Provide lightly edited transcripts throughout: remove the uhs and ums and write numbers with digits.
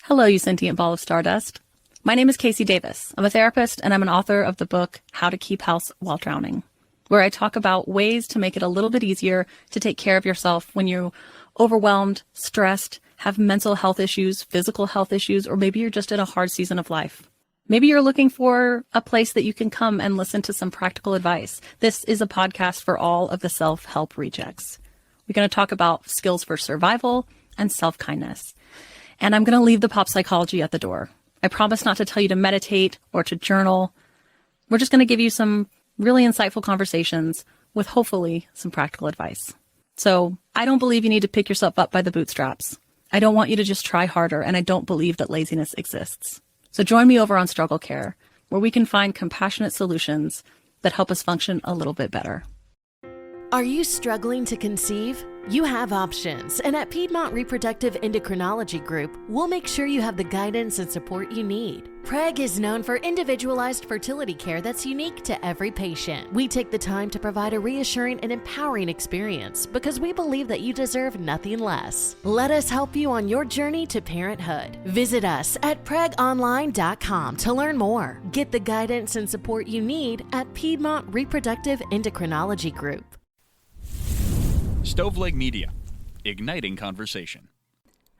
Hello, you sentient ball of stardust. My name is Casey Davis. I'm a therapist and I'm an author of the book How to Keep House While Drowning, where I talk about ways to make it a little bit easier to take care of yourself when you're overwhelmed, stressed, have mental health issues, physical health issues, or maybe you're just in a hard season of life. Maybe you're looking for a place that you can come and listen to some practical advice. This is a podcast for all of the self-help rejects. We're going to talk about skills for survival and self-kindness. And I'm going to leave the pop psychology at the door. I promise not to tell you to meditate or to journal. We're just going to give you some really insightful conversations with hopefully some practical advice. So I don't believe you need to pick yourself up by the bootstraps. I don't want you to just try harder, and I don't believe that laziness exists. So join me over on Struggle Care, where we can find compassionate solutions that help us function a little bit better. Are you struggling to conceive? You have options, and at Piedmont Reproductive Endocrinology Group, we'll make sure you have the guidance and support you need. PREG is known for individualized fertility care that's unique to every patient. We take the time to provide a reassuring and empowering experience because we believe that you deserve nothing less. Let us help you on your journey to parenthood. Visit us at pregonline.com to learn more. Get the guidance and support you need at Piedmont Reproductive Endocrinology Group. Stoveleg Media, igniting conversation.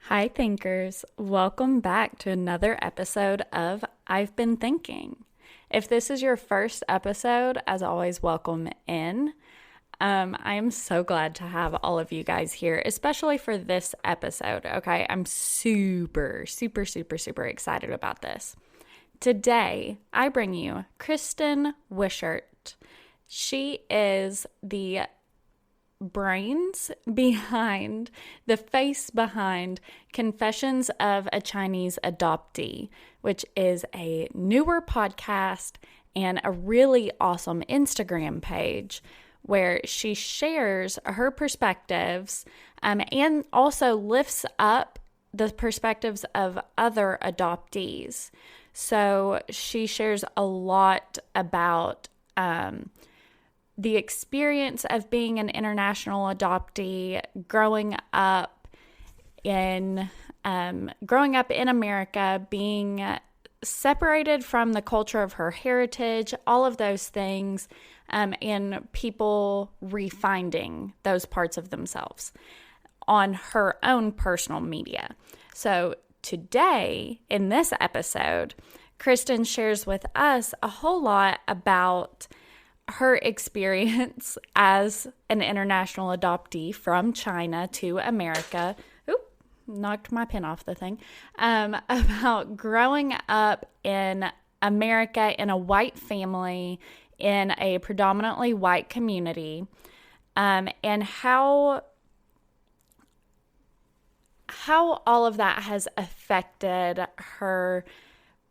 Hi, thinkers. Welcome back to another episode of I've Been Thinking. If this is your first episode, as always, welcome in. I am so glad to have all of you guys here, especially for this episode, okay? I'm super excited about this. Today, I bring you Kristen Wishart. She is the brains behind, the face behind Confessions of a Chinese Adoptee, which is a newer podcast and a really awesome Instagram page where she shares her perspectives and also lifts up the perspectives of other adoptees. So she shares a lot about the experience of being an international adoptee, growing up in America, being separated from the culture of her heritage, all of those things, and people refinding those parts of themselves on her own personal media. So today, in this episode, Kristen shares with us a whole lot about her experience as an international adoptee from China to America. Oop, knocked my pen off the thing. About growing up in America in a white family in a predominantly white community, and how all of that has affected her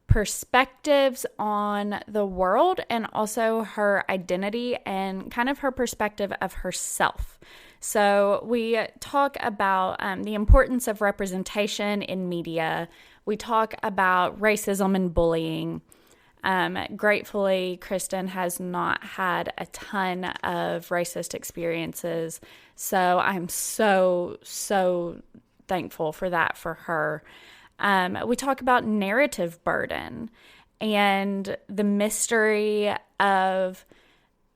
perspectives on the world and also her identity and kind of her perspective of herself. So we talk about the importance of representation in media. We talk about racism and bullying. Gratefully, Kristen has not had a ton of racist experiences. So I'm so thankful for that for her. We talk about narrative burden and the mystery of,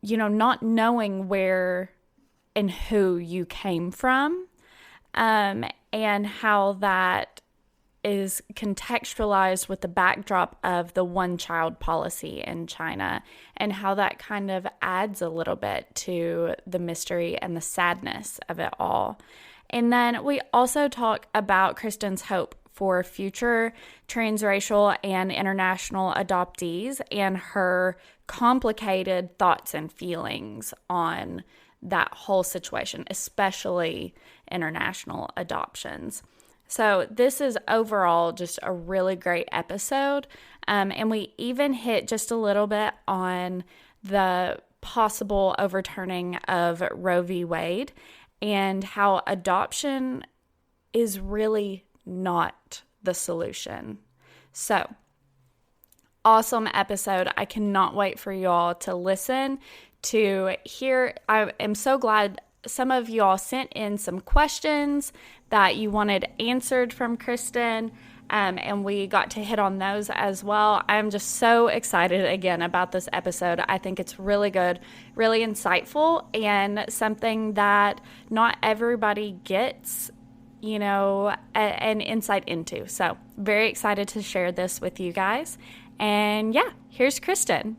not knowing where and who you came from, and how that is contextualized with the backdrop of the one-child policy in China, and how that kind of adds a little bit to the mystery and the sadness of it all. And then we also talk about Kristen's hope for future transracial and international adoptees and her complicated thoughts and feelings on that whole situation, especially international adoptions. So this is overall just a really great episode. And we even hit just a little bit on the possible overturning of Roe v. Wade and how adoption is really not the solution. So, awesome episode. I cannot wait for y'all to listen to hear. I am so glad some of y'all sent in some questions that you wanted answered from Kristen. and we got to hit on those as well. I'm just so excited again about this episode. I think it's really good, really insightful, and something that not everybody gets, an insight into. So very excited to share this with you guys. And yeah, here's Kristen.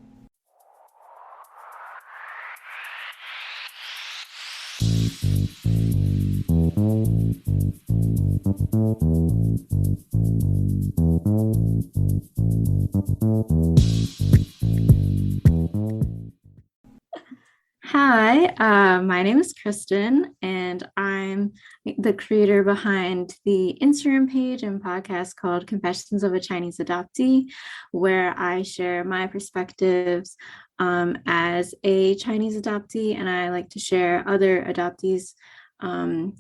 Hi, my name is Kristen, and I'm the creator behind the Instagram page and podcast called Confessions of a Chinese Adoptee, where I share my perspectives as a Chinese adoptee, and I like to share other adoptees'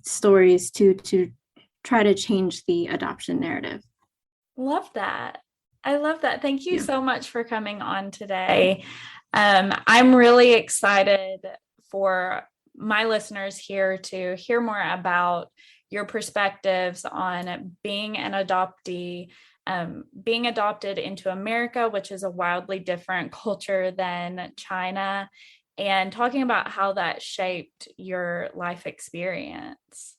stories to try to change the adoption narrative. Love that. I love that. Thank you so much for coming on today. I'm really excited for my listeners here to hear more about your perspectives on being an adoptee, being adopted into America, which is a wildly different culture than China, and talking about how that shaped your life experience.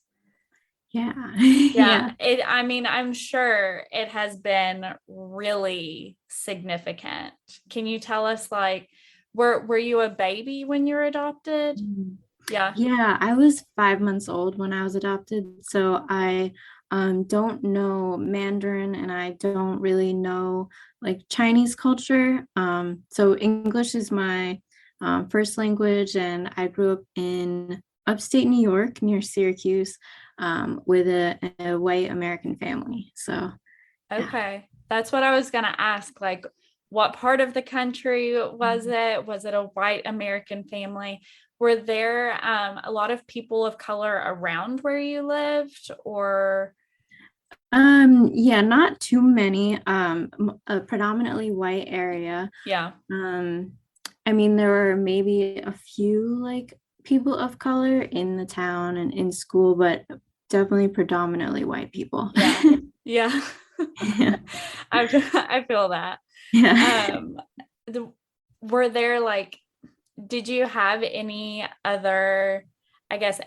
Yeah. I'm sure it has been really significant. Can you tell us, were you a baby when you were adopted? Yeah, I was 5 months old when I was adopted, so I don't know Mandarin, and I don't really know Chinese culture. So English is my first language, and I grew up in upstate New York near Syracuse with a white American family. So okay, that's what I was gonna ask. What part of the country was it? Was it a white American family? Were there a lot of people of color around where you lived, or? Yeah, not too many. A predominantly white area. Yeah. I mean, there were maybe a few people of color in the town and in school, but definitely predominantly white people. Yeah. Yeah. I feel that. Yeah. Were there did you have any other, I guess,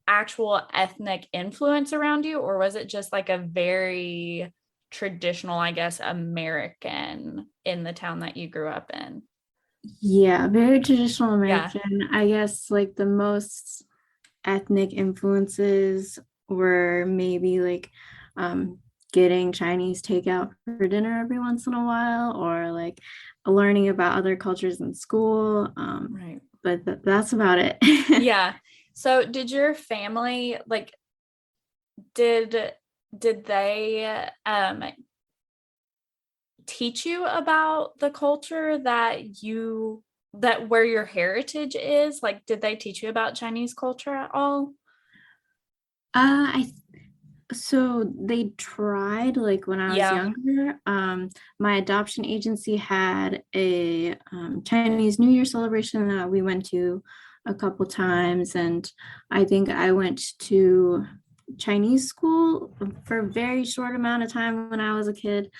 actual ethnic influence around you, or was it just a very traditional, I guess, American in the town that you grew up in? Yeah, very traditional American. I guess the most ethnic influences were maybe getting Chinese takeout for dinner every once in a while, or learning about other cultures in school. Right. But that's about it. Yeah. So did your family did they teach you about the culture that where your heritage is? Did they teach you about Chinese culture at all? So they tried when I was younger. My adoption agency had a Chinese New Year celebration that we went to a couple times, and I think I went to Chinese school for a very short amount of time when I was a kid.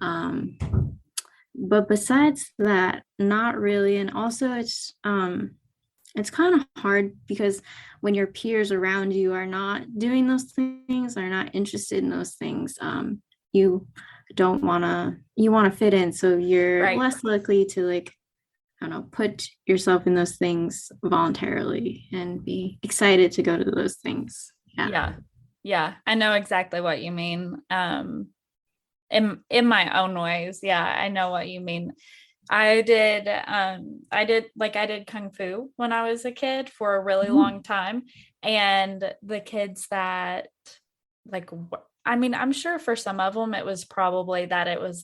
But besides that, not really. And also it's kind of hard because when your peers around you are not doing those things, are not interested in those things, you want to fit in. So you're less likely to I don't know, put yourself in those things voluntarily and be excited to go to those things. Yeah. I know exactly what you mean. In my own ways. Yeah, I know what you mean. I did kung fu when I was a kid for a really long time, and the kids that I'm sure for some of them it was probably that it was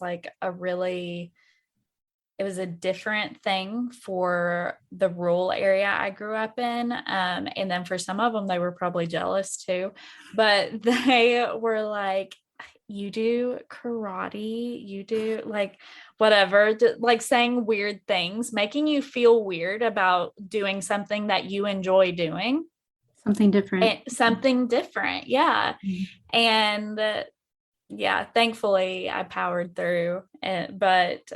it was a different thing for the rural area I grew up in. And then for some of them, they were probably jealous too, but they were you do karate, you do whatever, saying weird things, making you feel weird about doing something that you enjoy doing. Something different. Yeah. Mm-hmm. And yeah, thankfully I powered through it, but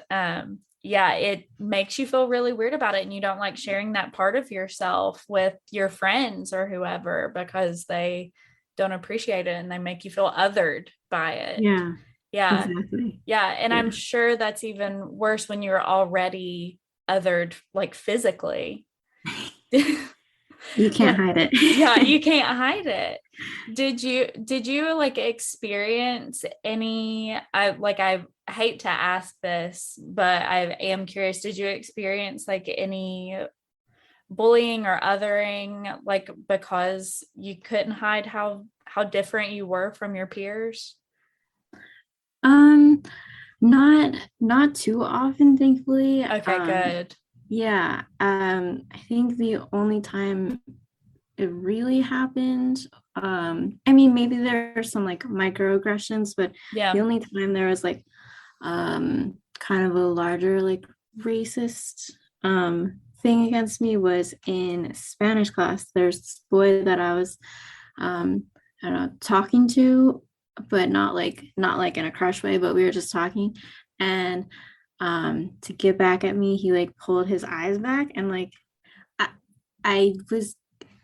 yeah, it makes you feel really weird about it, and you don't like sharing that part of yourself with your friends or whoever because they don't appreciate it and they make you feel othered by it. Yeah, Yeah. exactly. Yeah, and Yeah. I'm sure that's even worse when you're already othered like physically. You can't Like, hide yeah, it. you can't hide it. Did you like experience any, I hate to ask this, but I am curious, did you experience like any bullying or othering like because you couldn't hide how different you were from your peers? Um, not too often, thankfully. Okay, good. Yeah. I think the only time it really happened, I mean, maybe there are some like microaggressions, but the Yeah. only time there was like kind of a larger like racist thing against me was in Spanish class. There's this boy that I was um I don't know, talking to, but not like in a crush way, but we were just talking. And to get back at me, he like pulled his eyes back, and like I, I was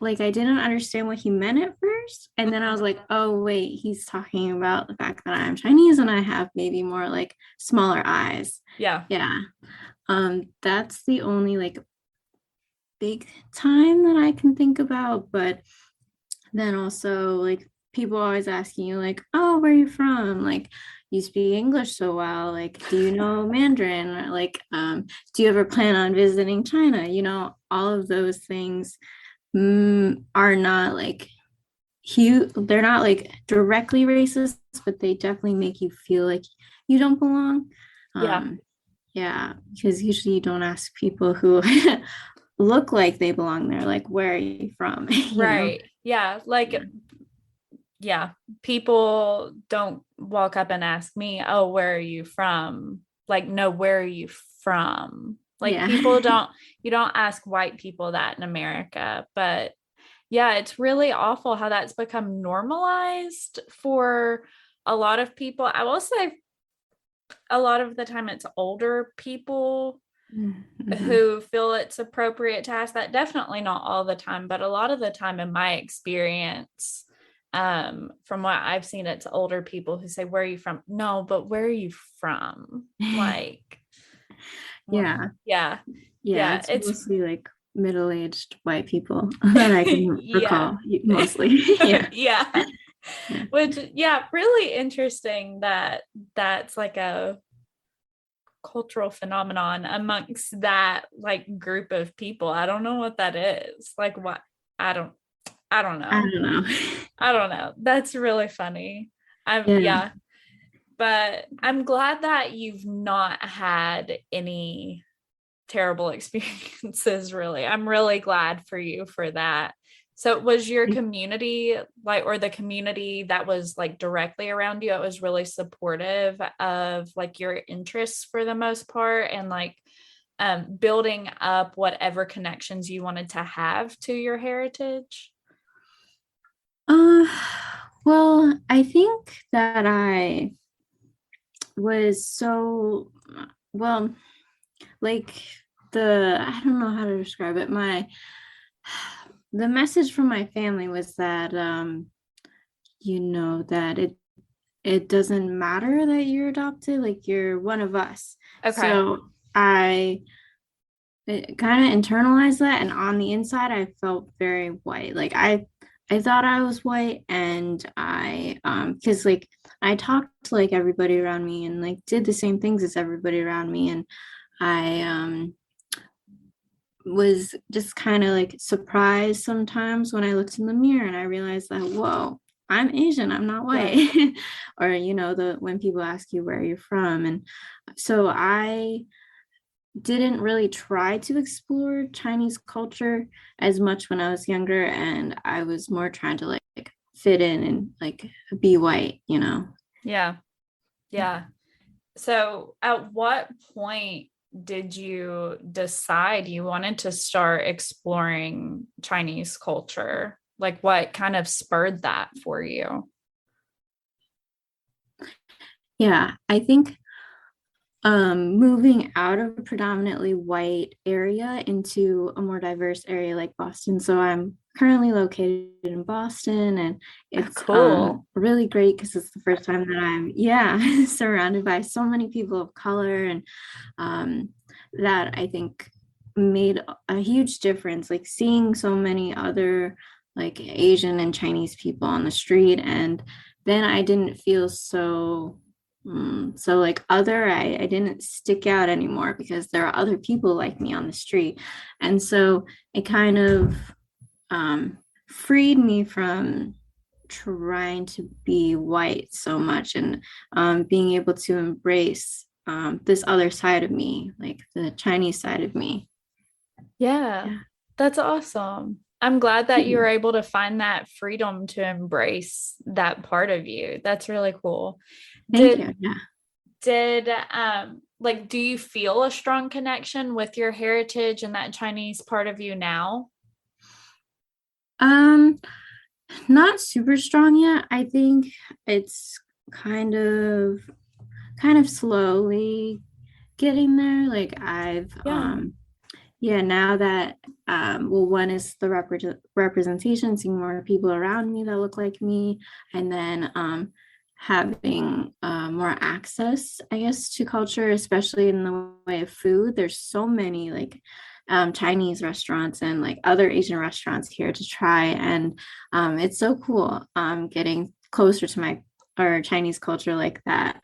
like, I didn't understand what he meant at first. And then I was like, oh wait, he's talking about the fact that I'm Chinese and I have maybe more like smaller eyes. Yeah. Yeah. That's the only like big time that I can think about. But then also like people always asking you like, oh, where are you from? Like, you speak English so well. Like, do you know Mandarin? Or, like, do you ever plan on visiting China? All of those things are not like huge. They're not like directly racist, but they definitely make you feel like you don't belong. Yeah. Yeah, because usually you don't ask people who look like they belong there, like, where are you from? Right. Yeah. Like, yeah, people don't walk up and ask me, oh, where are you from? Like, no, where are you from? Like, Yeah. people don't, you don't ask white people that in America. But yeah, it's really awful how that's become normalized for a lot of people. I will say a lot of the time it's older people Mhm. who feel it's appropriate to ask that. Definitely not all the time, but a lot of the time in my experience, from what I've seen, it's older people who say, where are you from? No, but where are you from? Like, Yeah. yeah, Yeah, yeah, it's it's mostly like middle-aged white people that I can yeah. recall, mostly. Yeah. Yeah, Yeah. which, yeah, really interesting that that's like a cultural phenomenon amongst that like group of people. I don't know what that is. Like, what? I don't I don't I know. don't know. I don't know. That's really funny. I'm Yeah. Yeah, but I'm glad that you've not had any terrible experiences, really. I'm really glad for you for that. So was your community like, or the community that was like directly around you, it was really supportive of like your interests for the most part, and like building up whatever connections you wanted to have to your heritage? Uh, well, I think that I was so, well, like, I don't know how to describe it. The message from my family was that, that it doesn't matter that you're adopted, like, you're one of us. Okay. So I kind of internalized that, and on the inside I felt very white. Like, I thought I was white, and I because like I talked to like everybody around me and like did the same things as everybody around me, and I was just kind of like surprised sometimes when I looked in the mirror and I realized that, whoa, I'm Asian, I'm not Yeah. white. Or the when people ask you where you're from. And so I didn't really try to explore Chinese culture as much when I was younger, and I was more trying to like fit in and like be white. Yeah. Yeah. So at what point did you decide you wanted to start exploring Chinese culture? Like, what kind of spurred that for you? Yeah, I think moving out of a predominantly white area into a more diverse area like Boston. So I'm currently located in Boston, and Oh, it's cool. really great because it's the first time that I'm, yeah, surrounded by so many people of color, and um, that I think made a huge difference. Like seeing so many other like Asian and Chinese people on the street, and then I didn't feel so like other, I didn't stick out anymore because there are other people like me on the street. And so it kind of freed me from trying to be white so much, and being able to embrace this other side of me, like the Chinese side of me. Yeah, Yeah. that's awesome. I'm glad that you were able to find that freedom to embrace that part of you. That's really cool. Thank Did you. Yeah. did like do you feel a strong connection with your heritage and that Chinese part of you now? Um, Not super strong yet. I think it's kind of slowly getting there. Like I've Yeah. yeah, now that well, one is the representation, seeing more people around me that look like me, and then having more access, I guess, to culture, especially in the way of food. There's so many like Chinese restaurants and like other Asian restaurants here to try, and it's so cool getting closer to my or Chinese culture like that.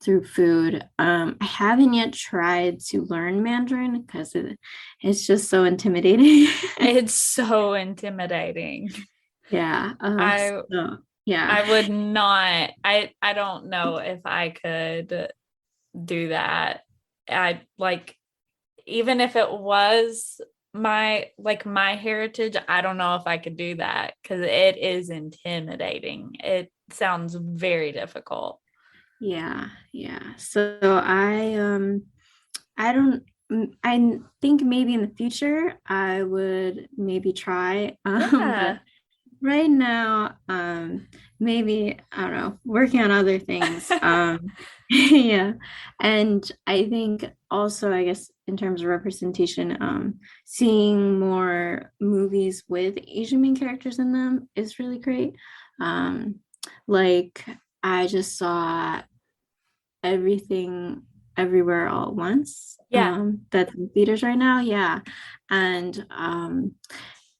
Through food. I haven't yet tried to learn Mandarin because it's just so intimidating. It's so intimidating. Yeah. I So yeah. I would not. I don't know if I could do that. I like even if it was my heritage, I don't know if I could do that because it is intimidating. It sounds very difficult. Yeah. Yeah. So I don't I think maybe in the future I would maybe try. But Yeah. right now, maybe I don't know, working on other things. Yeah. And I think also, I guess, in terms of representation, seeing more movies with Asian main characters in them is really great. Um, like I just saw Everything Everywhere All at Once. Yeah. That's in theaters right now. Yeah. And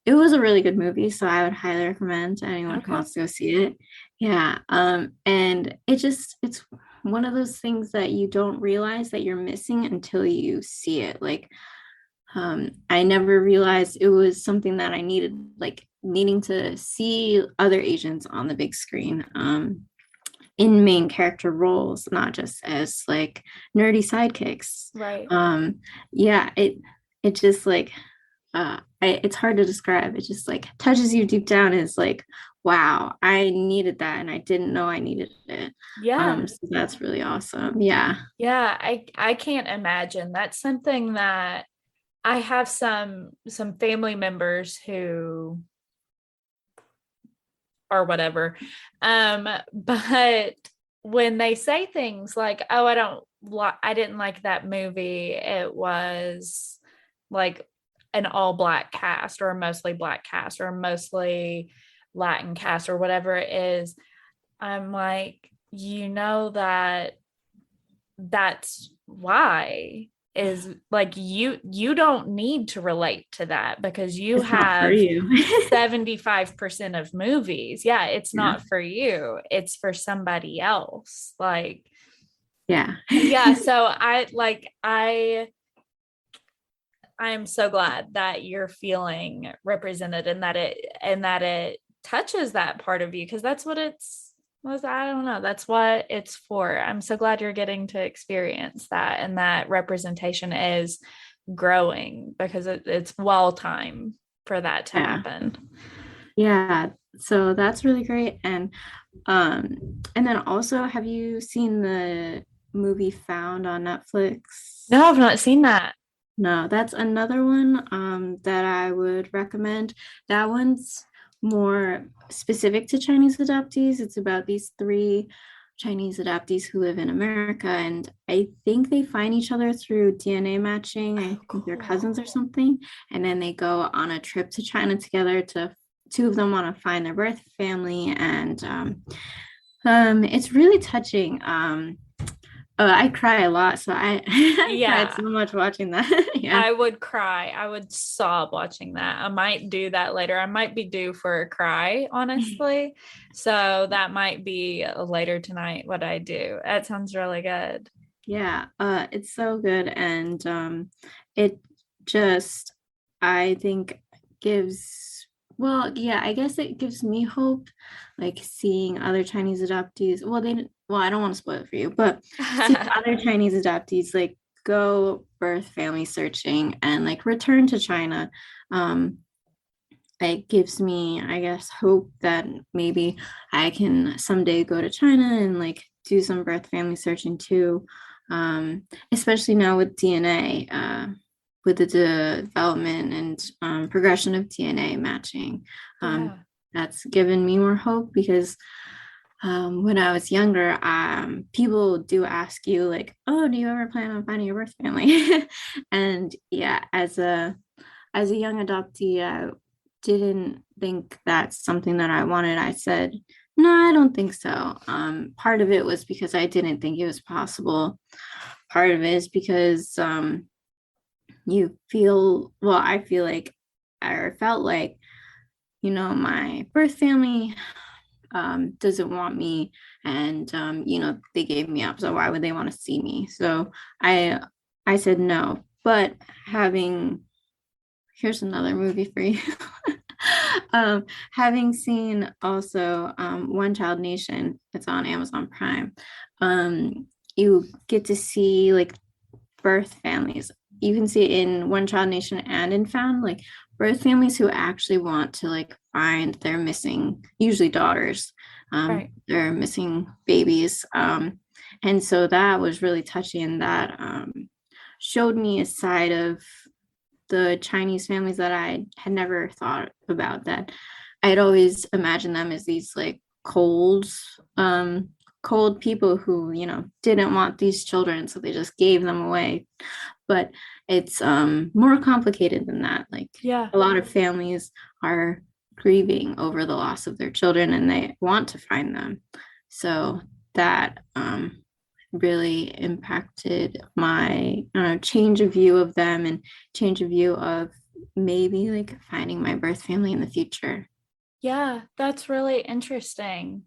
it was a really good movie, so I would highly recommend to anyone who Okay. wants to go see it. Yeah. And it's one of those things that you don't realize that you're missing until you see it. Like I never realized it was something that I needed, like needing to see other Asians on the big screen. In main character roles, not just as like nerdy sidekicks. Right. Yeah, it just like it's hard to describe. It just like touches you deep down. Is like, wow, I needed that, and I didn't know I needed it. Yeah. So that's really awesome. Yeah, Yeah. I can't imagine. That's something that I have some family members who or whatever. But when they say things like, "Oh, I didn't like that movie. It was like an all black cast or a mostly black cast or a mostly Latin cast or whatever it is." I'm like, you know that's why is like you don't need to relate to that because you it's not for have you. 75% of movies. Yeah, it's Yeah, not for you. It's for somebody else. Like, yeah, yeah, so I am so glad that you're feeling represented and that it touches that part of you because that's what it's was I don't know. That's what it's for. I'm so glad you're getting to experience that and that representation is growing because it's well time for that to yeah, happen. yeah. So that's really great. And then also, have you seen the movie Found on Netflix? No, I've not seen that. No, that's another one that I would recommend. That one's more specific to Chinese adoptees. It's about these three Chinese adoptees who live in America, and I think they find each other through DNA matching. I think they're cousins or something, and then they go on a trip to China together. To two of them want to find their birth family, and it's really touching. I cry a lot, so I I cried Yeah. so much watching that. Yeah. I would cry. I would sob watching that. I might do that later. I might be due for a cry, honestly. So that might be later tonight what I do. That sounds really good. Yeah, it's so good, and it just, I think, gives, well, yeah, I guess it gives me hope, like seeing other Chinese adoptees. Well, they didn't, well, I don't want to spoil it for you, but seeing other Chinese adoptees like go birth family searching and like return to China, um, it gives me, I guess, hope that maybe I can someday go to China and like do some birth family searching too. Especially now with DNA, with the development and progression of DNA matching. Yeah. That's given me more hope because when I was younger, people do ask you like, "Oh, do you ever plan on finding your birth family?" And yeah, as a young adoptee, I didn't think that's something that I wanted. I said, no, I don't think so. Part of it was because I didn't think it was possible. Part of it is because you feel, well, I feel like, I felt like, my birth family doesn't want me, and they gave me up, so why would they want to see me? So I said no. But having, here's another movie for you. Having seen also One Child Nation, it's on Amazon Prime. You get to see like birth families. You can see it in One Child Nation and in Found, like birth families who actually want to like find their missing, usually daughters, Right. their missing babies. And so that was really touching, and that showed me a side of the Chinese families that I had never thought about, that I'd always imagined them as these like cold people who, didn't want these children, so they just gave them away. But it's more complicated than that. Like Yeah. a lot of families are grieving over the loss of their children and they want to find them. So that really impacted my change of view of them, and change of view of maybe like finding my birth family in the future. Yeah, that's really interesting.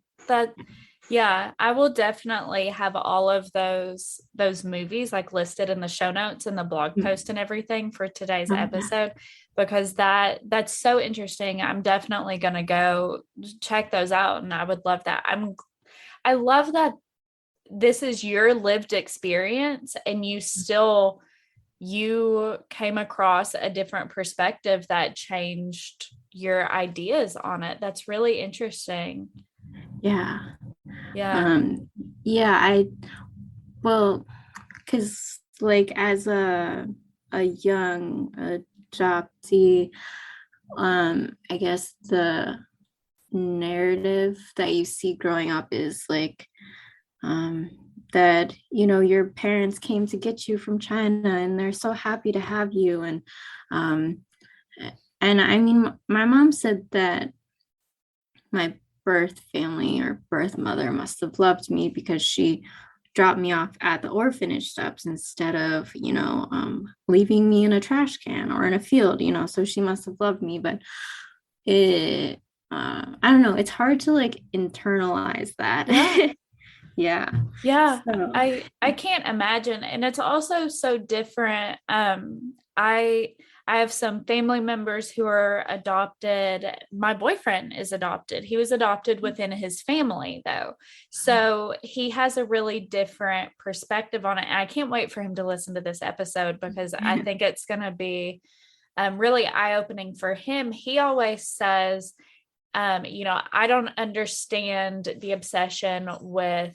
Yeah, I will definitely have all of those movies like listed in the show notes and the blog post and everything for today's episode, because that's so interesting. I'm definitely going to go check those out, and I would love that. I love that this is your lived experience, and you came across a different perspective that changed your ideas on it. That's really interesting. Yeah. Yeah. Yeah, well, because like as a young adoptee, I guess the narrative that you see growing up is like that your parents came to get you from China and they're so happy to have you, um and I mean, my mom said that my birth family or birth mother must have loved me because she dropped me off at the orphanage steps instead of leaving me in a trash can or in a field, so she must have loved me. But it I don't know, it's hard to like internalize that. Yeah. Yeah. Yeah, So I can't imagine, and it's also so different. I have some family members who are adopted. My boyfriend is adopted. He was adopted within his family though. So he has a really different perspective on it. And I can't wait for him to listen to this episode because I think it's going to be really eye-opening for him. He always says, I don't understand the obsession with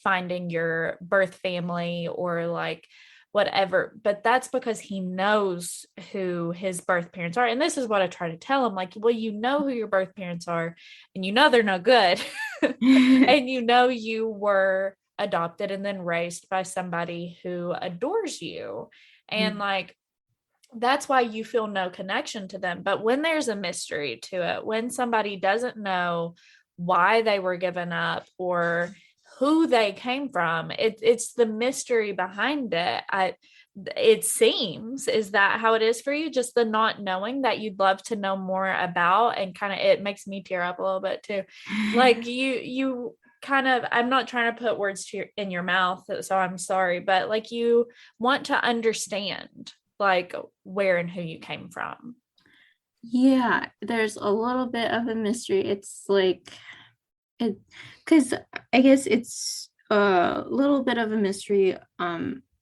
finding your birth family or like whatever, but that's because he knows who his birth parents are. And this is what I try to tell him, like, well, you know who your birth parents are and you know they're no good. and you know you were adopted and then raised by somebody who adores you. And like, that's why you feel no connection to them. But when there's a mystery to it, when somebody doesn't know why they were given up or who they came from, it's the mystery behind it. It seems, is that how it is for you? Just the not knowing that you'd love to know more about, and kind of, it makes me tear up a little bit too. Like you kind of, I'm not trying to put words in your mouth, so I'm sorry, but like you want to understand like where and who you came from. Yeah, there's a little bit of a mystery. It's like it, because I guess it's a little bit of a mystery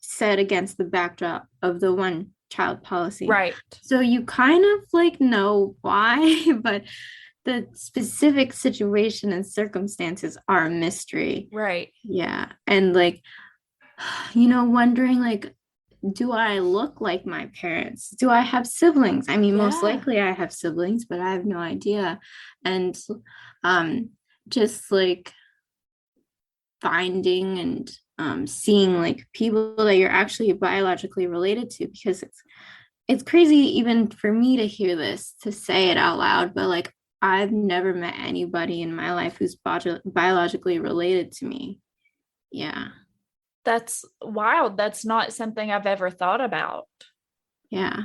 set against the backdrop of the one child policy. Right. So you kind of like know why, but the specific situation and circumstances are a mystery. Right. Yeah. And like, wondering like, do I look like my parents? Do I have siblings? I mean, most likely I have siblings, but I have no idea. And just like finding and seeing like people that you're actually biologically related to, because it's crazy even for me to hear this, to say it out loud, but like I've never met anybody in my life who's biologically related to me. Yeah. That's wild. That's not something I've ever thought about. Yeah.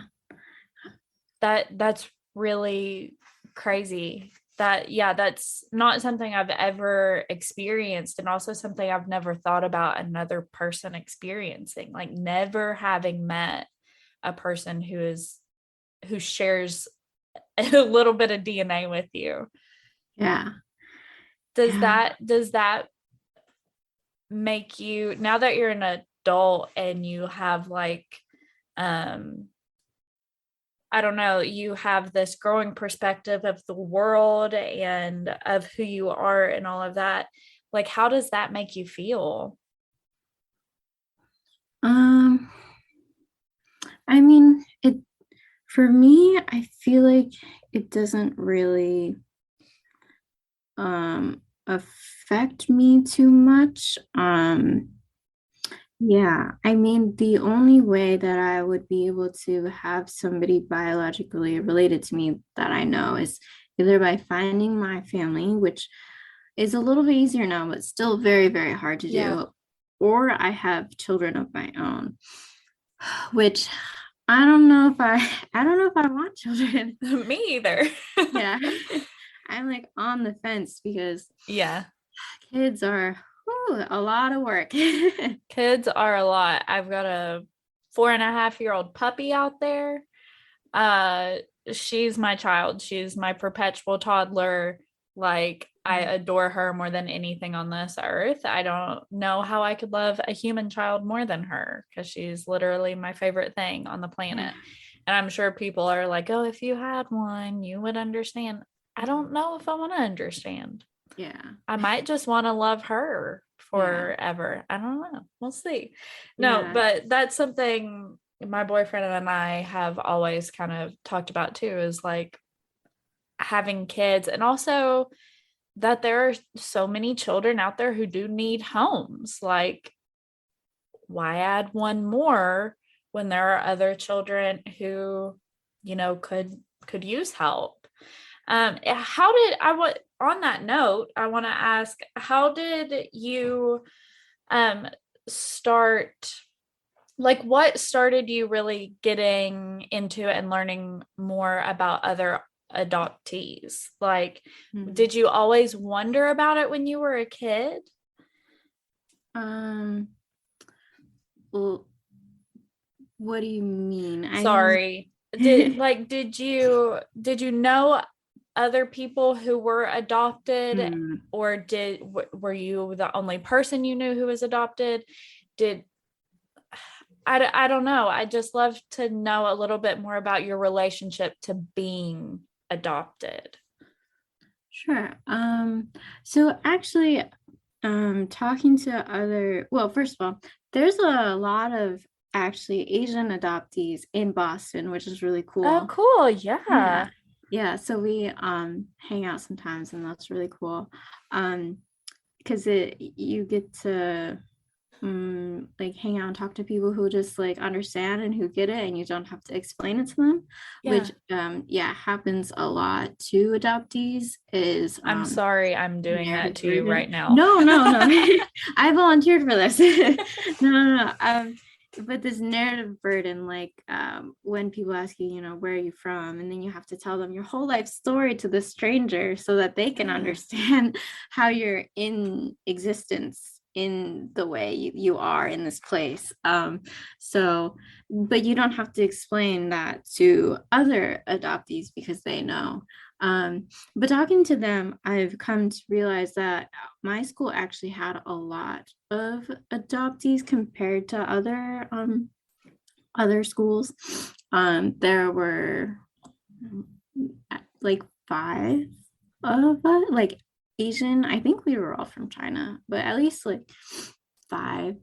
That's really crazy. That's not something I've ever experienced, and also something I've never thought about another person experiencing, like never having met a person who shares a little bit of DNA with you. Yeah. Does that make you, now that you're an adult and you have like I don't know, you have this growing perspective of the world and of who you are and all of that, like how does that make you feel? I mean, for me, I feel like it doesn't really affect me too much. Yeah, I mean, the only way that I would be able to have somebody biologically related to me that I know is either by finding my family, which is a little bit easier now, but still very, very hard to do, or I have children of my own, which I don't know if I want children. Me either. Yeah. I'm like on the fence because Yeah. kids are a lot of work. Kids are a lot. I've got a 4.5-year-old puppy out there. She's my child. She's my perpetual toddler. Like, I adore her more than anything on this earth. I don't know how I could love a human child more than her, because she's literally my favorite thing on the planet. And I'm sure people are like, oh, if you had one, you would understand. I don't know if I want to understand. Yeah. I might just want to love her forever. I don't know. We'll see. No, but that's something my boyfriend and I have always kind of talked about too, is like having kids, and also that there are so many children out there who do need homes. Like, why add one more when there are other children who, could use help? How did on that note, I want to ask, how did you start, like what started you really getting into and learning more about other adoptees? Like, did you always wonder about it when you were a kid? Well, what do you mean? Sorry. Did you know other people who were adopted, or were you the only person you knew who was adopted? I don't know. I just love to know a little bit more about your relationship to being adopted. Sure. So actually, talking to first of all, there's a lot of actually Asian adoptees in Boston, which is really cool. Oh, cool. Yeah. Yeah. So we hang out sometimes, and that's really cool. because you get to like hang out and talk to people who just like understand and who get it, and you don't have to explain it to them, Yeah. which happens a lot to adoptees. Is I'm sorry I'm doing that narrative to you burden. right now. No. I volunteered for this. No. But this narrative burden, like when people ask you, where are you from, and then you have to tell them your whole life story to the stranger so that they can understand how you're in existence in the way you are in this place. So, but you don't have to explain that to other adoptees because they know. But talking to them, I've come to realize that my school actually had a lot of adoptees compared to other schools. There were like 5 of us, like Asian. I think we were all from China, but at least like 5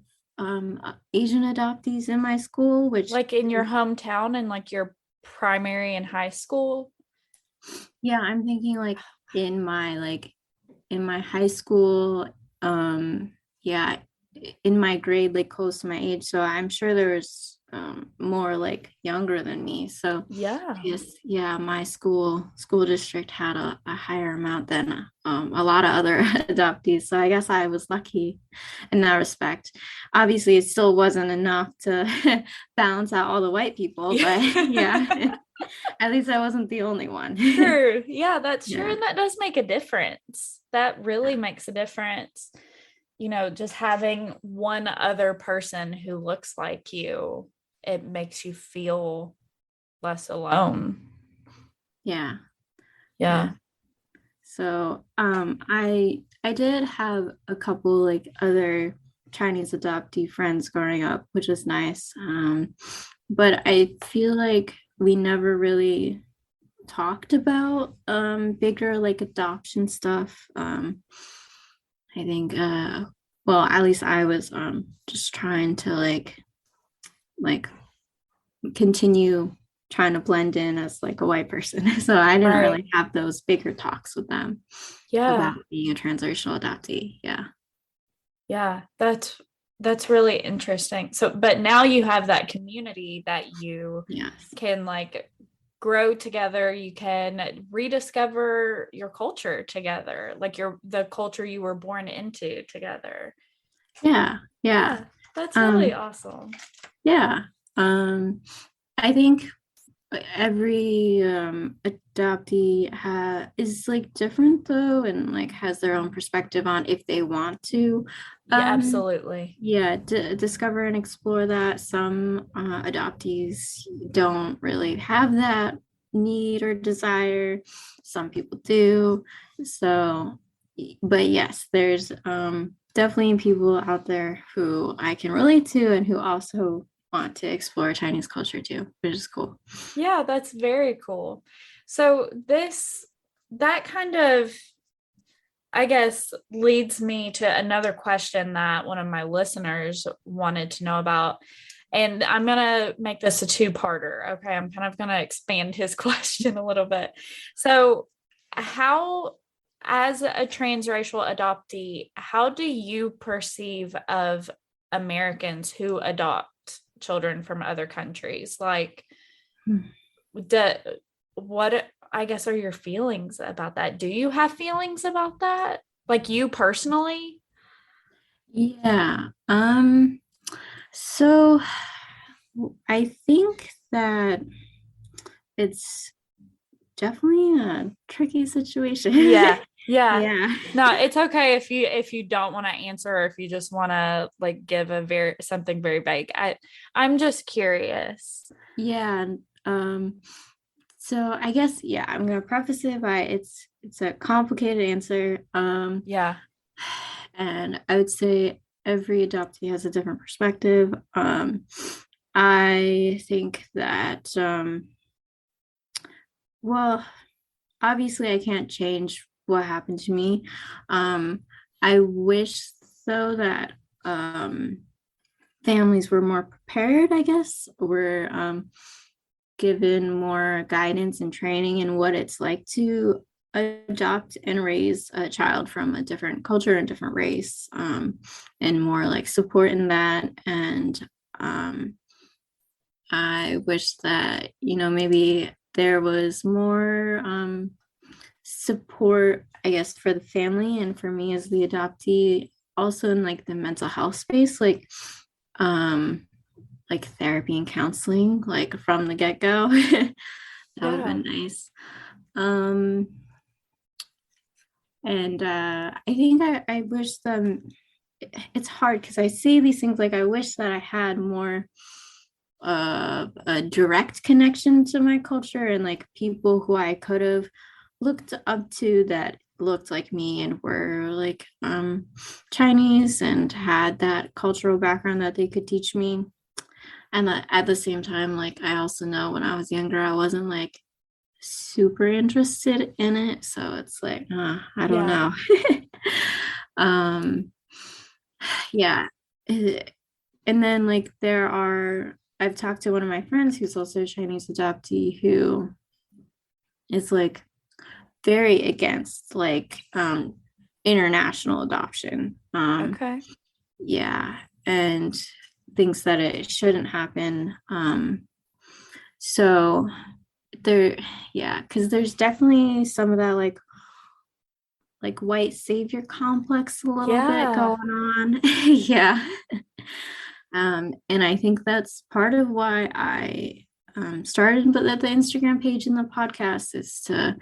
Asian adoptees in my school, which Like in your hometown and like your primary and high school. yeah, I'm thinking like in my high school, yeah, in my grade, like close to my age. So I'm sure there was more like younger than me. So Yeah. yes, yeah, my school district had a higher amount than a lot of other adoptees. So I guess I was lucky in that respect. Obviously, it still wasn't enough to balance out all the white people, but yeah, at least I wasn't the only one. Sure. Yeah, that's true. Yeah. And that does make a difference. That really makes a difference. Just having one other person who looks like you, it makes you feel less alone. Yeah. Yeah. So I did have a couple like other Chinese adoptee friends growing up, which was nice. But I feel like we never really talked about bigger like adoption stuff. I think well, at least I was just trying to like continue trying to blend in as like a white person. So I didn't Right. really have those bigger talks with them Yeah. about being a transracial adoptee. Yeah. Yeah. That's really interesting. So, but now you have that community that you Yes. can like grow together. You can rediscover your culture together, like the culture you were born into together. Yeah. Yeah. Yeah, that's really Um, awesome. yeah. I think every adoptee is like different though, and like has their own perspective on if they want to Yeah, absolutely. discover and explore that. Some adoptees don't really have that need or desire. Some people do. So, but yes, there's definitely people out there who I can relate to and who also want to explore Chinese culture too, which is cool. Yeah, that's very cool. So that kind of, I guess, leads me to another question that one of my listeners wanted to know about. And I'm going to make this a two-parter. Okay. I'm kind of going to expand his question a little bit. So, as a transracial adoptee, how do you perceive of Americans who adopt children from other countries? Like, what I guess are your feelings about that? Do you have feelings about that? Like you personally? Yeah. So I think that it's definitely a tricky situation. Yeah. Yeah. Yeah. No, it's okay if you don't want to answer, or if you just want to like give something very vague. I'm just curious. Yeah. So I guess yeah, I'm gonna preface it by it's a complicated answer. Yeah. And I would say every adoptee has a different perspective. I think that well, obviously I can't change what happened to me. I wish though that families were more prepared, I guess, were given more guidance and training in what it's like to adopt and raise a child from a different culture and different race, and more like support in that. And I wish that, maybe there was more support, I guess, for the family and for me as the adoptee, also in like the mental health space, um like therapy and counseling, like from the get-go. That would have Yeah. been nice. Um and I think I wish them, it's hard because I say these things, like I wish that I had more a direct connection to my culture and like people who I could have looked up to that looked like me and were like Chinese and had that cultural background that they could teach me. And at the same time, like I also know when I was younger, I wasn't like super interested in it. So it's like, I don't Yeah. know. um, yeah. Eh, And then like I've talked to one of my friends who's also a Chinese adoptee who is like very against like international adoption. Okay. Yeah, and thinks that it shouldn't happen. So there, yeah, because there's definitely some of that like white savior complex a little bit Yeah. going on. Yeah. And I think that's part of why I started but the Instagram page and the podcast is to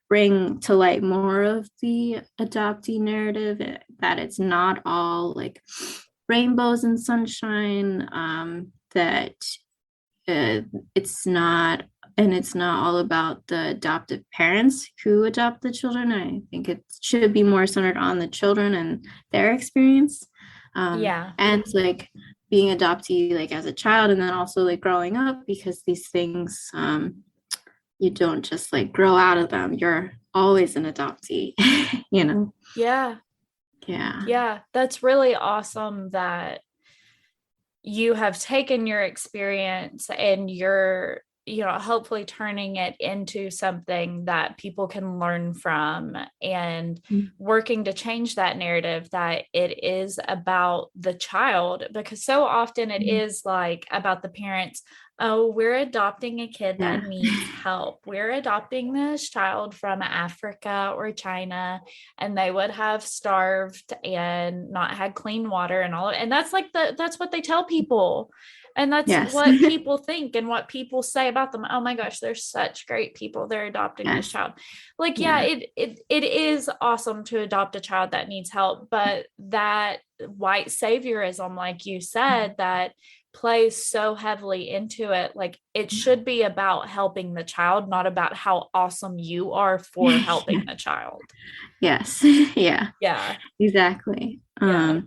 bring to light more of the adoptee narrative, that it's not all like rainbows and sunshine, that uh, it's not, and it's not all about the adoptive parents who adopt the children. I think it should be more centered on the children and their experience, Yeah. and like being adoptee like as a child and then also like growing up, because these things, you don't just like grow out of them, you're always an adoptee. you know Yeah. yeah. Yeah. That's really awesome that you have taken your experience and you're, hopefully turning it into something that people can learn from and working to change that narrative that it is about the child, because so often it is like about the parents. Oh, we're adopting a kid Yeah. that needs help. We're adopting this child from Africa or China, and they would have starved and not had clean water and all. And that's like that's what they tell people. And that's Yes. what people think and what people say about them. Oh my gosh, they're such great people. They're adopting this Yes. child. Like, yeah, Yeah. it is awesome to adopt a child that needs help, but that white saviorism, like you said, that plays so heavily into it. Like it should be about helping the child, not about how awesome you are for helping the child. Yes. Yeah, Yeah. exactly. Yeah.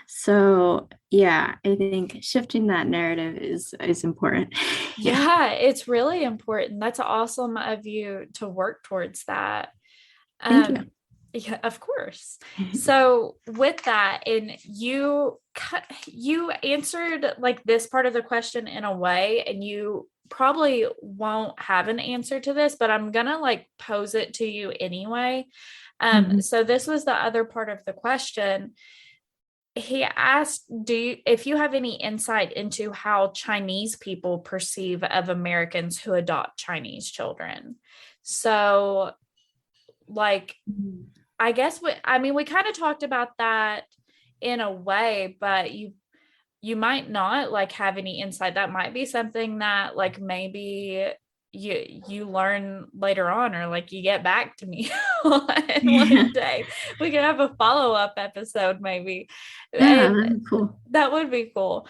So yeah, I think shifting that narrative is important. Yeah. Yeah, it's really important. That's awesome of you to work towards that. Thank you. Yeah, of course. So with that, and you answered like this part of the question in a way, and you probably won't have an answer to this, but I'm gonna like pose it to you anyway. Mhm. So this was the other part of the question. He asked, if you have any insight into how Chinese people perceive of Americans who adopt Chinese children. So like, I guess we kind of talked about that in a way, but you might not like have any insight. That might be something that like maybe you learn later on, or like you get back to me one day. We could have a follow-up episode maybe. Yeah, And that's cool. that would be cool.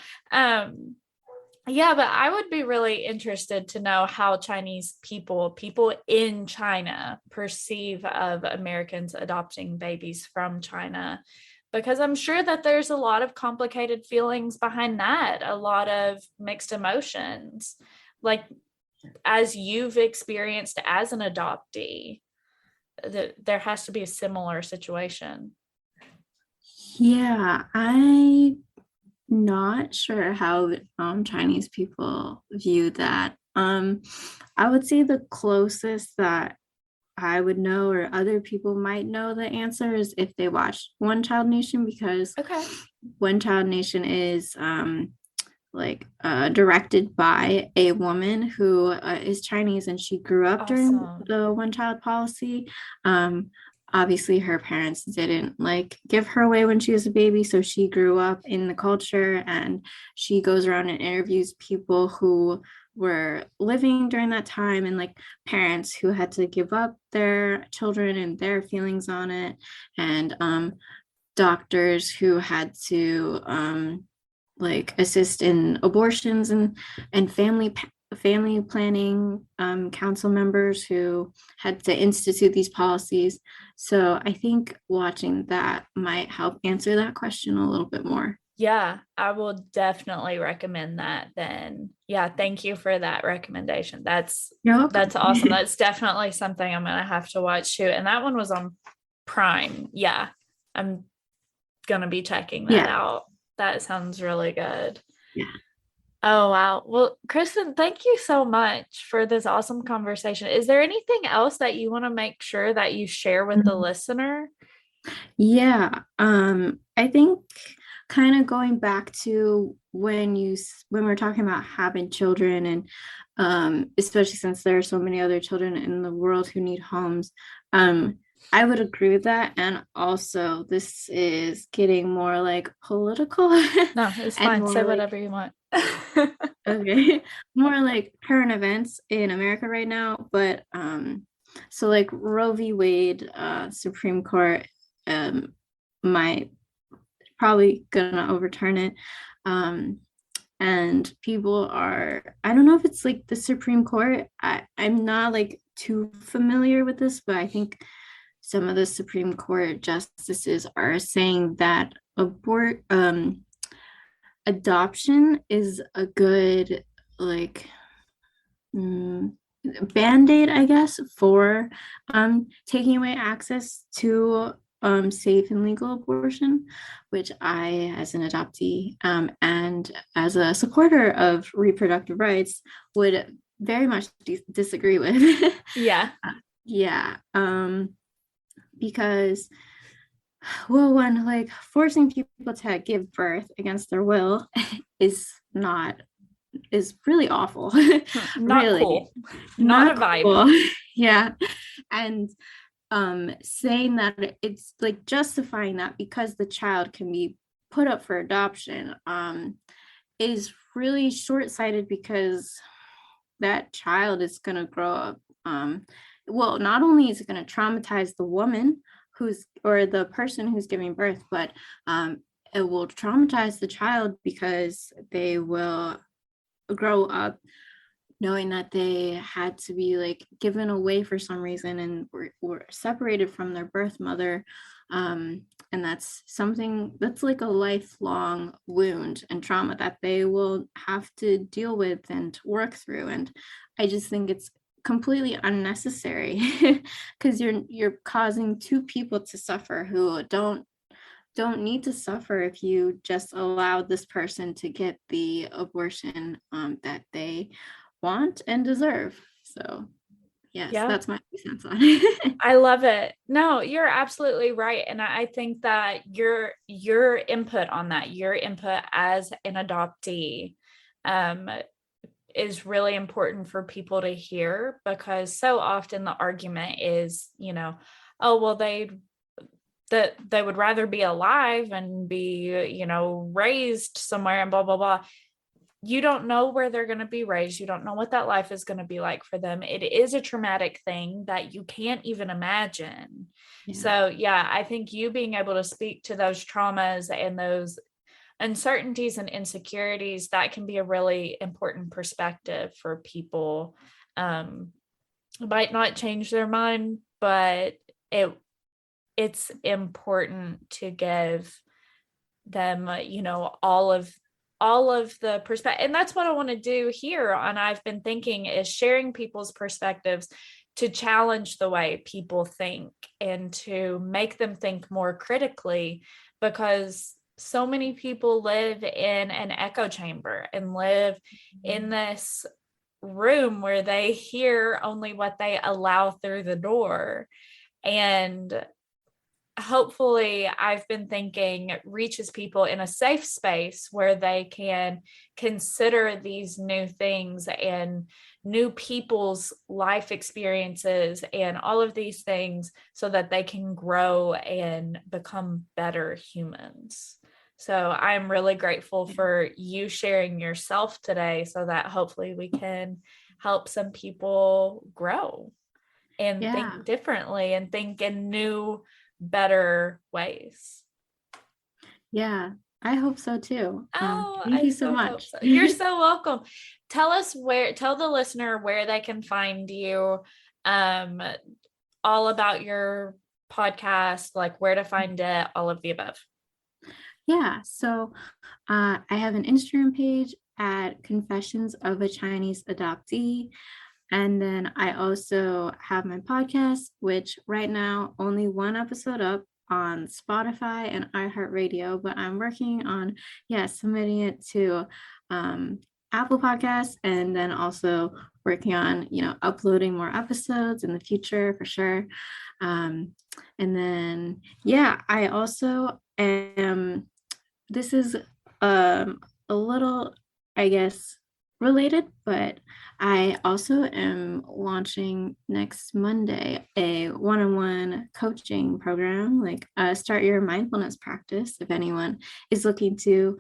Yeah, but I would be really interested to know how Chinese people in China perceive of Americans adopting babies from China, because I'm sure that there's a lot of complicated feelings behind that, a lot of mixed emotions, like as you've experienced as an adoptee, there has to be a similar situation. Yeah, I'm not sure how Chinese people view that. I would say the closest that I would know or other people might know the answer is if they watch One Child Nation, because Okay. One Child Nation is directed by a woman who is Chinese, and she grew up during Awesome. the one child policy. Um, Obviously, her parents didn't give her away when she was a baby, so she grew up in the culture, and she goes around and interviews people who were living during that time, and parents who had to give up their children and their feelings on it, and doctors who had to assist in abortions, and family planning, council members who had to institute these policies. So I think watching that might help answer that question a little bit more. Yeah, I will definitely recommend that then. Yeah, thank you for that recommendation. That's awesome. That's definitely something I'm gonna have to watch too. And that one was on Prime. Yeah, I'm gonna be checking that out. That sounds really good. Yeah. Oh, wow. Well, Kristen, thank you so much for this awesome conversation. Is there anything else that you want to make sure that you share with the listener? Yeah. I think kind of going back to when we're talking about having children, and especially since there are so many other children in the world who need homes, I would agree with that. And also, this is getting more political. No, it's fine. Say whatever you want. Okay. More current events in America right now. But so Roe v. Wade, Supreme Court might probably gonna overturn it. And people are, I don't know if it's the Supreme Court. I'm not too familiar with this, but I think some of the Supreme Court justices are saying that adoption is a good band-aid, I guess, for taking away access to safe and legal abortion, which I, as an adoptee and as a supporter of reproductive rights, would very much disagree with. Yeah. Yeah. Because, well, one, forcing people to give birth against their will is really awful. Not really cool. Not a vibe. Cool. Yeah. And saying that it's justifying that because the child can be put up for adoption is really short-sighted, because that child is going to grow up, well, not only is it going to traumatize the woman or the person who's giving birth, but it will traumatize the child, because they will grow up knowing that they had to be given away for some reason, and were separated from their birth mother. And that's something that's a lifelong wound and trauma that they will have to deal with and work through. And I just think it's completely unnecessary, because you're causing two people to suffer who don't need to suffer if you just allow this person to get the abortion that they want and deserve. So yes, that's my 2 cents on it. I love it. No, you're absolutely right. And I think that your input on that, your input as an adoptee, is really important for people to hear, because so often the argument is, oh, well, they would rather be alive and be, raised somewhere and blah, blah, blah. You don't know where they're going to be raised. You don't know what that life is going to be like for them. It is a traumatic thing that you can't even imagine. Yeah. So yeah, I think you being able to speak to those traumas and those uncertainties and insecurities, that can be a really important perspective for people. Might not change their mind, but it's important to give them, all of the perspective. And that's what I want to do here on I've Been Thinking, is sharing people's perspectives to challenge the way people think and to make them think more critically, because so many people live in an echo chamber and live in this room where they hear only what they allow through the door. And hopefully, I've been thinking, reaches people in a safe space where they can consider these new things and new people's life experiences and all of these things so that they can grow and become better humans. So I'm really grateful for you sharing yourself today so that hopefully we can help some people grow and think differently and think in new, better ways. Yeah, I hope so too. Thank you so much. So. You're so welcome. Tell the listener where they can find you, all about your podcast, like where to find it, all of the above. Yeah, so I have an Instagram page at Confessions of a Chinese Adoptee. And then I also have my podcast, which right now only one episode up on Spotify and iHeartRadio, but I'm working on, submitting it to Apple Podcasts, and then also working on, uploading more episodes in the future for sure. And then, I also am, this is a little, I guess, related, but I also am launching next Monday a one-on-one coaching program, like Start Your Mindfulness Practice, if anyone is looking to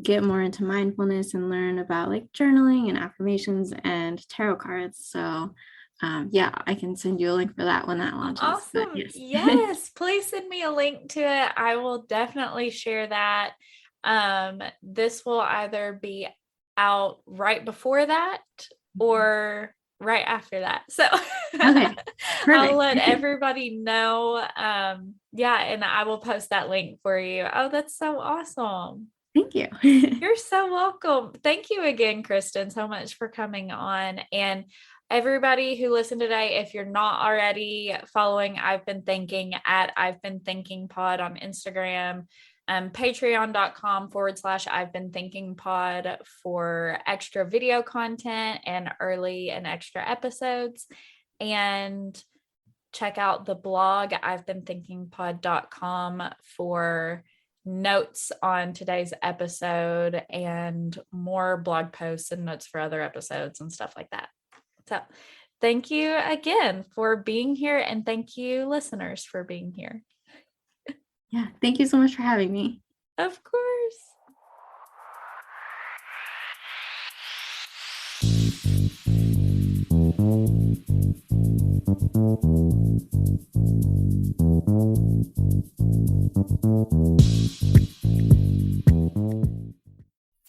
get more into mindfulness and learn about like journaling and affirmations and tarot cards. So I can send you a link for that when that launches. Awesome. Yes, please send me a link to it. I will definitely share that. This will either be out right before that or right after that. So okay, I'll let everybody know. And I will post that link for you. Oh, that's so awesome. Thank you. You're so welcome. Thank you again, Kristen, so much for coming on. And everybody who listened today, if you're not already following I've Been Thinking at I've Been Thinking Pod on Instagram, patreon.com/I've Been Thinking Pod for extra video content and early and extra episodes. And check out the blog, I've Been Thinking Pod.com, for notes on today's episode and more blog posts and notes for other episodes and stuff like that. So thank you again for being here, and thank you listeners for being here. Yeah, thank you so much for having me. Of course.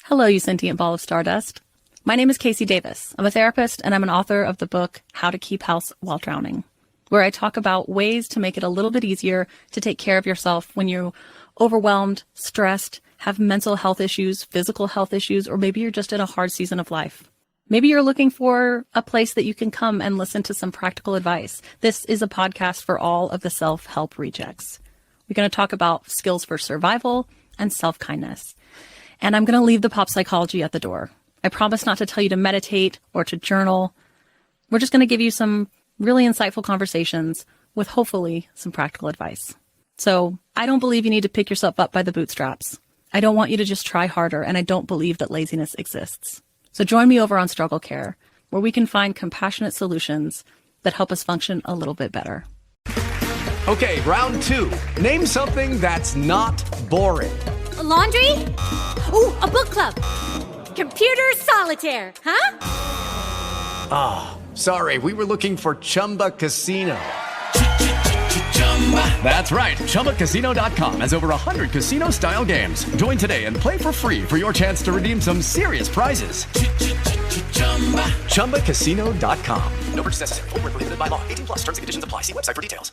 Hello, you sentient ball of stardust. My name is Casey Davis. I'm a therapist, and I'm an author of the book How to Keep House While Drowning, where I talk about ways to make it a little bit easier to take care of yourself when you're overwhelmed, stressed, have mental health issues, physical health issues, or maybe you're just in a hard season of life. Maybe you're looking for a place that you can come and listen to some practical advice. This is a podcast for all of the self-help rejects. We're going to talk about skills for survival and self-kindness. And I'm going to leave the pop psychology at the door. I promise not to tell you to meditate or to journal. We're just going to give you some really insightful conversations with hopefully some practical advice. So I don't believe you need to pick yourself up by the bootstraps. I don't want you to just try harder, and I don't believe that laziness exists. So join me over on Struggle Care, where we can find compassionate solutions that help us function a little bit better. Okay, round two. Name something that's not boring. A laundry? Ooh, a book club. Computer solitaire, huh? Ah, oh, sorry, we were looking for Chumba Casino. That's right, ChumbaCasino.com has over 100 casino-style games. Join today and play for free for your chance to redeem some serious prizes. ChumbaCasino.com. No purchase necessary. Void where prohibited by law. 18+ terms and conditions apply. See website for details.